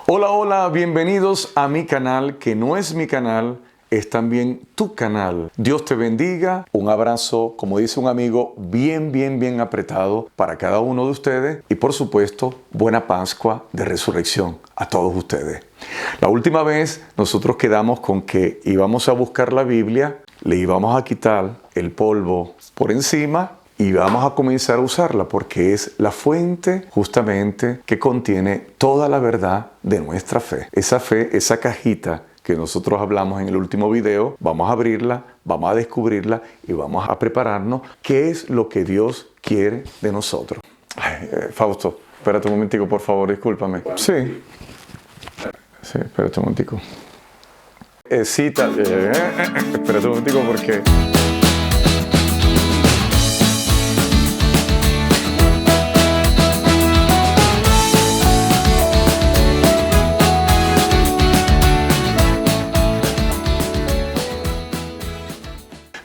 Hola, hola, bienvenidos a mi canal, que no es mi canal, es también tu canal. Dios te bendiga. Un abrazo, como dice un amigo, bien apretado para cada uno de ustedes. Y por supuesto, buena Pascua de Resurrección a todos ustedes. La última vez nosotros quedamos con que íbamos a buscar la Biblia, le íbamos a quitar el polvo por encima y vamos a comenzar a usarla porque es la fuente justamente que contiene toda la verdad de nuestra fe. Esa fe, esa cajita que nosotros hablamos en el último video, vamos a abrirla, vamos a descubrirla y vamos a prepararnos qué es lo que Dios quiere de nosotros. Fausto, espérate un momentico, por favor, discúlpame. Sí, espérate un momentico. Espérate un momentico porque...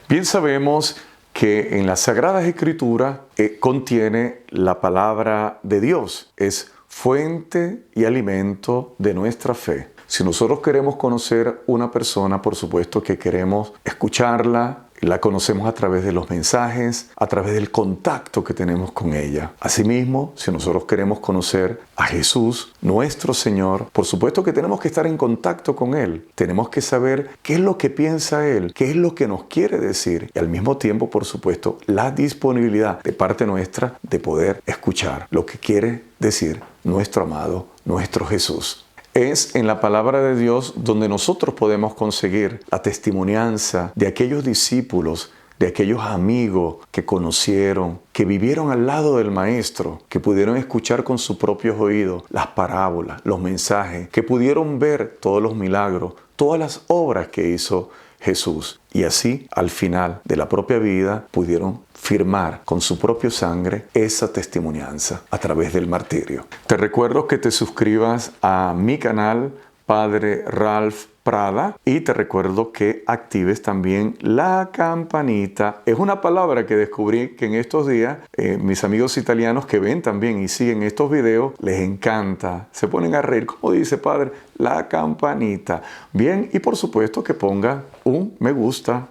Bien sabemos que en las Sagradas Escrituras contiene la palabra de Dios. Es fuente y alimento de nuestra fe. Si nosotros queremos conocer una persona, por supuesto que queremos escucharla, la conocemos a través de los mensajes, a través del contacto que tenemos con ella. Asimismo, si nosotros queremos conocer a Jesús, nuestro Señor, por supuesto que tenemos que estar en contacto con Él. Tenemos que saber qué es lo que piensa Él, qué es lo que nos quiere decir. Y al mismo tiempo, por supuesto, la disponibilidad de parte nuestra de poder escuchar lo que quiere decir nuestro amado, nuestro Jesús. Es en la palabra de Dios donde nosotros podemos conseguir la testimonianza de aquellos discípulos, de aquellos amigos que conocieron, que vivieron al lado del Maestro, que pudieron escuchar con sus propios oídos las parábolas, los mensajes, que pudieron ver todos los milagros, todas las obras que hizo Jesús. Y así, al final de la propia vida, pudieron firmar con su propia sangre esa testimonianza a través del martirio. Te recuerdo que te suscribas a mi canal, Padre Ralph Prada, y te recuerdo que actives también la campanita. Es una palabra que descubrí que en estos días mis amigos italianos que ven también y siguen estos videos, les encanta. Se ponen a reír, como dice Padre, la campanita. Bien, y por supuesto que ponga un me gusta.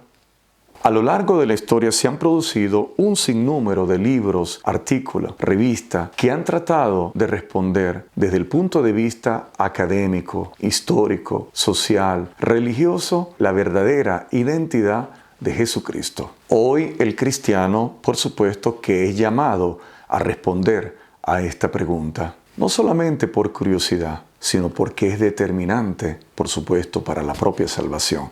A lo largo de la historia se han producido un sinnúmero de libros, artículos, revistas que han tratado de responder desde el punto de vista académico, histórico, social, religioso, la verdadera identidad de Jesucristo. Hoy el cristiano, por supuesto, que es llamado a responder a esta pregunta, no solamente por curiosidad, sino porque es determinante, por supuesto, para la propia salvación.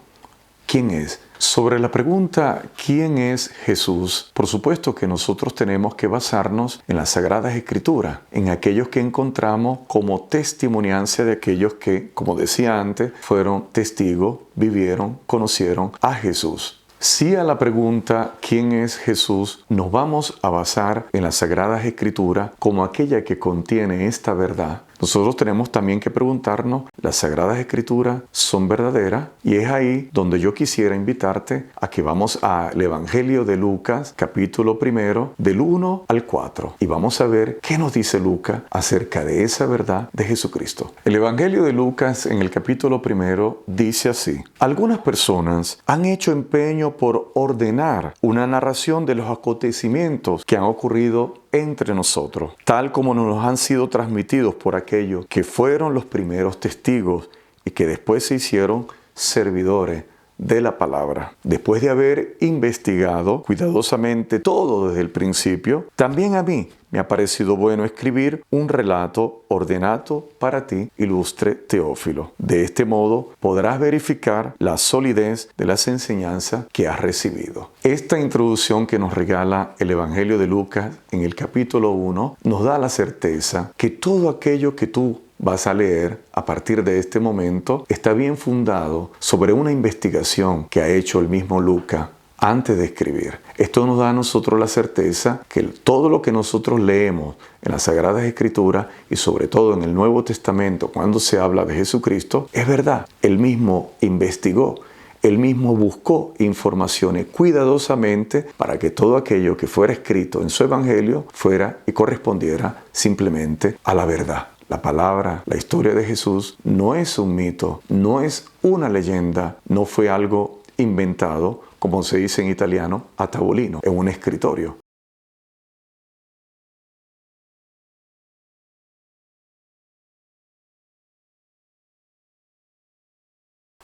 ¿Quién es? Sobre la pregunta ¿quién es Jesús? Por supuesto que nosotros tenemos que basarnos en las Sagradas Escrituras, en aquellos que encontramos como testimoniancia de aquellos que, como decía antes, fueron testigos, vivieron, conocieron a Jesús. Si a la pregunta ¿quién es Jesús? Nos vamos a basar en las Sagradas Escrituras como aquella que contiene esta verdad. Nosotros tenemos también que preguntarnos, ¿las Sagradas Escrituras son verdaderas? Y es ahí donde yo quisiera invitarte a que vamos al Evangelio de Lucas, capítulo 1, del 1 al 4. Y vamos a ver qué nos dice Lucas acerca de esa verdad de Jesucristo. El Evangelio de Lucas en el capítulo 1 dice así: algunas personas han hecho empeño por ordenar una narración de los acontecimientos que han ocurrido entre nosotros, tal como nos han sido transmitidos por aquellos que fueron los primeros testigos y que después se hicieron servidores de la palabra. Después de haber investigado cuidadosamente todo desde el principio, también a mí me ha parecido bueno escribir un relato ordenado para ti, ilustre Teófilo. De este modo podrás verificar la solidez de las enseñanzas que has recibido. Esta introducción que nos regala el Evangelio de Lucas en el capítulo 1 nos da la certeza que todo aquello que tú vas a leer a partir de este momento está bien fundado sobre una investigación que ha hecho el mismo Lucas antes de escribir. Esto nos da a nosotros la certeza que todo lo que nosotros leemos en las Sagradas Escrituras y sobre todo en el Nuevo Testamento cuando se habla de Jesucristo es verdad. Él mismo investigó, él mismo buscó informaciones cuidadosamente para que todo aquello que fuera escrito en su Evangelio fuera y correspondiera simplemente a la verdad. La palabra, la historia de Jesús no es un mito, no es una leyenda, no fue algo inventado, como se dice en italiano, a tavolino, en un escritorio.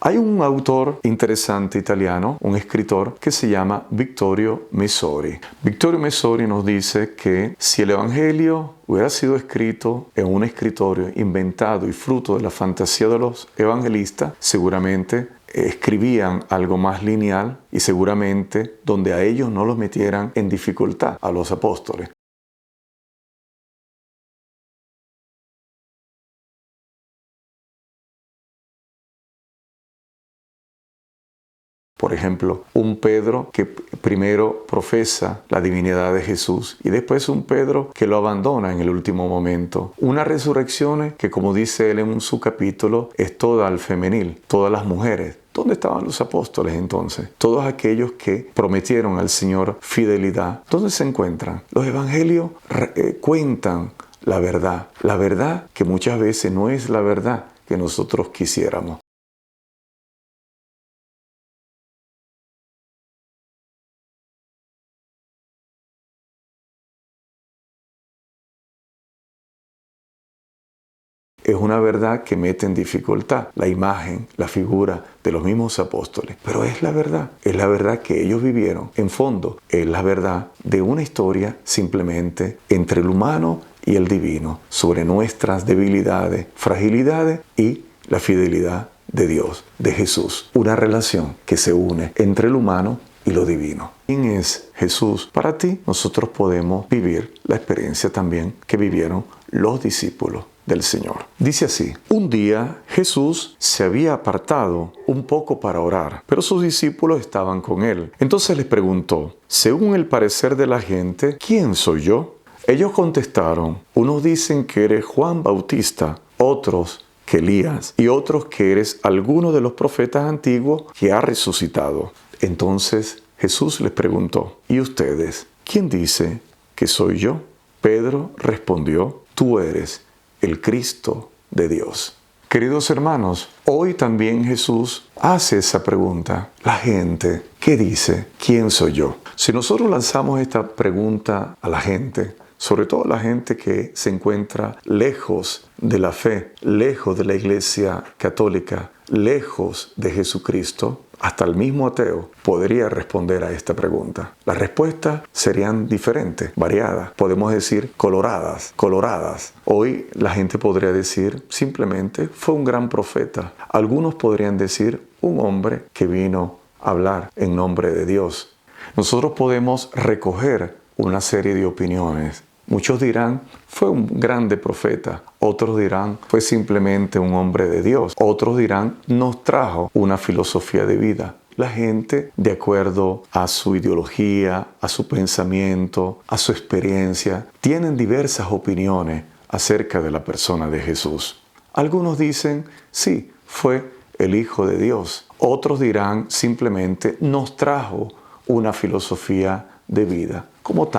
Hay un autor interesante italiano, un escritor, que se llama Vittorio Messori. Vittorio Messori nos dice que si el Evangelio hubiera sido escrito en un escritorio inventado y fruto de la fantasía de los evangelistas, seguramente escribían algo más lineal y seguramente donde a ellos no los metieran en dificultad a los apóstoles. Por ejemplo, un Pedro que primero profesa la divinidad de Jesús y después un Pedro que lo abandona en el último momento. Una resurrección que, como dice él en su capítulo, es toda al femenil, todas las mujeres. ¿Dónde estaban los apóstoles entonces? Todos aquellos que prometieron al Señor fidelidad. ¿Dónde se encuentran? Los evangelios cuentan la verdad que muchas veces no es la verdad que nosotros quisiéramos. Es una verdad que mete en dificultad la imagen, la figura de los mismos apóstoles. Pero es la verdad que ellos vivieron. En fondo, es la verdad de una historia simplemente entre el humano y el divino, sobre nuestras debilidades, fragilidades y la fidelidad de Dios, de Jesús. Una relación que se une entre el humano y lo divino. ¿Quién es Jesús para ti? Nosotros podemos vivir la experiencia también que vivieron los discípulos del Señor. Dice así: un día Jesús se había apartado un poco para orar, pero sus discípulos estaban con él. Entonces les preguntó: según el parecer de la gente, ¿quién soy yo? Ellos contestaron: unos dicen que eres Juan Bautista, otros que Elías, y otros que eres alguno de los profetas antiguos que ha resucitado. Entonces Jesús les preguntó: ¿y ustedes? ¿Quién dice que soy yo? Pedro respondió: tú eres el Cristo de Dios. Queridos hermanos, hoy también Jesús hace esa pregunta. La gente, ¿qué dice? ¿Quién soy yo? Si nosotros lanzamos esta pregunta a la gente, sobre todo la gente que se encuentra lejos de la fe, lejos de la Iglesia católica, lejos de Jesucristo, hasta el mismo ateo podría responder a esta pregunta. Las respuestas serían diferentes, variadas, podemos decir coloradas. Hoy la gente podría decir simplemente fue un gran profeta. Algunos podrían decir un hombre que vino a hablar en nombre de Dios. Nosotros podemos recoger una serie de opiniones. Muchos dirán, fue un grande profeta. Otros dirán, fue simplemente un hombre de Dios. Otros dirán, nos trajo una filosofía de vida. La gente, de acuerdo a su ideología, a su pensamiento, a su experiencia, tienen diversas opiniones acerca de la persona de Jesús. Algunos dicen, sí, fue el Hijo de Dios. Otros dirán, simplemente nos trajo una filosofía de vida, como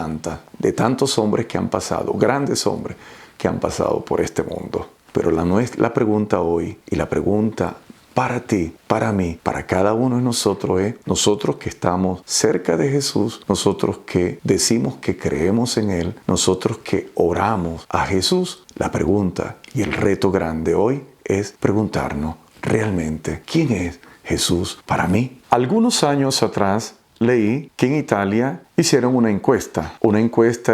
de tantos hombres que han pasado, grandes hombres que han pasado por este mundo. Pero la pregunta hoy y la pregunta para ti, para mí, para cada uno de nosotros es, nosotros que estamos cerca de Jesús, nosotros que decimos que creemos en Él, nosotros que oramos a Jesús, la pregunta y el reto grande hoy es preguntarnos realmente, ¿quién es Jesús para mí? Algunos años atrás, leí que en Italia hicieron una encuesta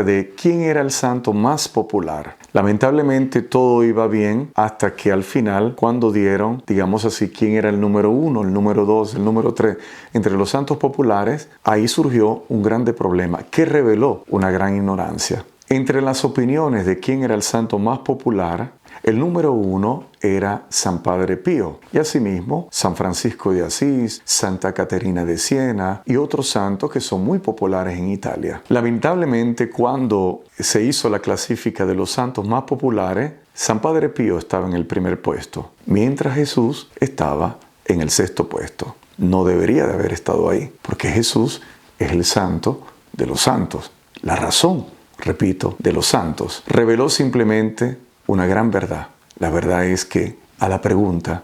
de quién era el santo más popular. Lamentablemente todo iba bien hasta que al final, cuando dieron, digamos así, quién era el número 1, el número 2, el número 3, entre los santos populares, ahí surgió un grande problema que reveló una gran ignorancia. Entre las opiniones de quién era el santo más popular, el número 1 era San Padre Pío y asimismo San Francisco de Asís, Santa Caterina de Siena y otros santos que son muy populares en Italia. Lamentablemente, cuando se hizo la clasifica de los santos más populares, San Padre Pío estaba en el primer puesto, mientras Jesús estaba en el sexto puesto. No debería de haber estado ahí, porque Jesús es el santo de los santos. La razón, repito, de los santos reveló simplemente una gran verdad. La verdad es que a la pregunta,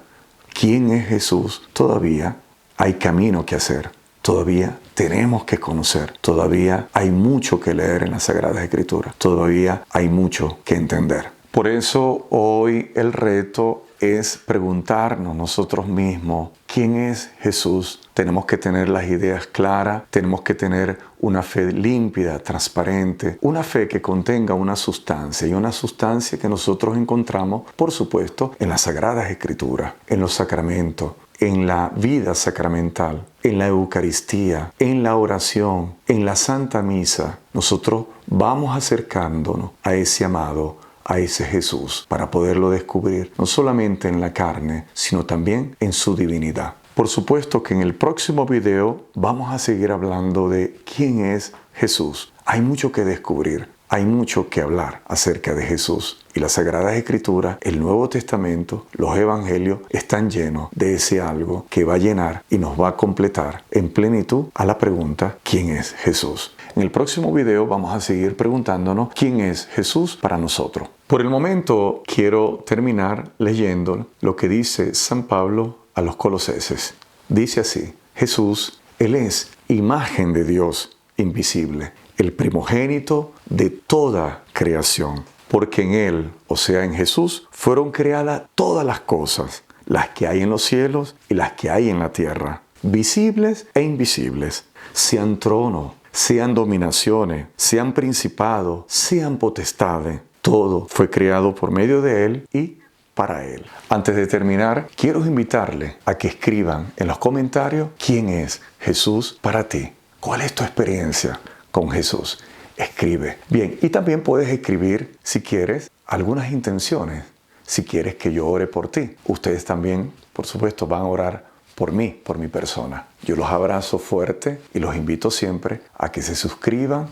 ¿quién es Jesús? Todavía hay camino que hacer. Todavía tenemos que conocer. Todavía hay mucho que leer en las Sagradas Escrituras. Todavía hay mucho que entender. Por eso hoy el reto es preguntarnos nosotros mismos, ¿quién es Jesús? Tenemos que tener las ideas claras, tenemos que tener una fe límpida, transparente, una fe que contenga una sustancia, y una sustancia que nosotros encontramos, por supuesto, en las Sagradas Escrituras, en los sacramentos, en la vida sacramental, en la Eucaristía, en la oración, en la Santa Misa. Nosotros vamos acercándonos a ese amado, a ese Jesús, para poderlo descubrir no solamente en la carne, sino también en su divinidad. Por supuesto que en el próximo video vamos a seguir hablando de quién es Jesús. Hay mucho que descubrir, hay mucho que hablar acerca de Jesús. Y las Sagradas Escrituras, el Nuevo Testamento, los Evangelios están llenos de ese algo que va a llenar y nos va a completar en plenitud a la pregunta, ¿quién es Jesús? En el próximo video vamos a seguir preguntándonos quién es Jesús para nosotros. Por el momento quiero terminar leyendo lo que dice San Pablo a los Colosenses. Dice así: Jesús, Él es imagen de Dios invisible, el primogénito de toda creación. Porque en Él, o sea en Jesús, fueron creadas todas las cosas, las que hay en los cielos y las que hay en la tierra, visibles e invisibles, sean tronos, sean dominaciones, sean principados, sean potestades. Todo fue creado por medio de Él y para Él. Antes de terminar, quiero invitarles a que escriban en los comentarios quién es Jesús para ti. ¿Cuál es tu experiencia con Jesús? Escribe. Bien, y también puedes escribir, si quieres, algunas intenciones. Si quieres que yo ore por ti. Ustedes también, por supuesto, van a orar por mí, por mi persona. Yo los abrazo fuerte y los invito siempre a que se suscriban,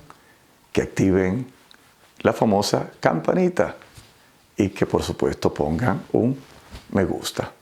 que activen la famosa campanita y que, por supuesto, pongan un me gusta.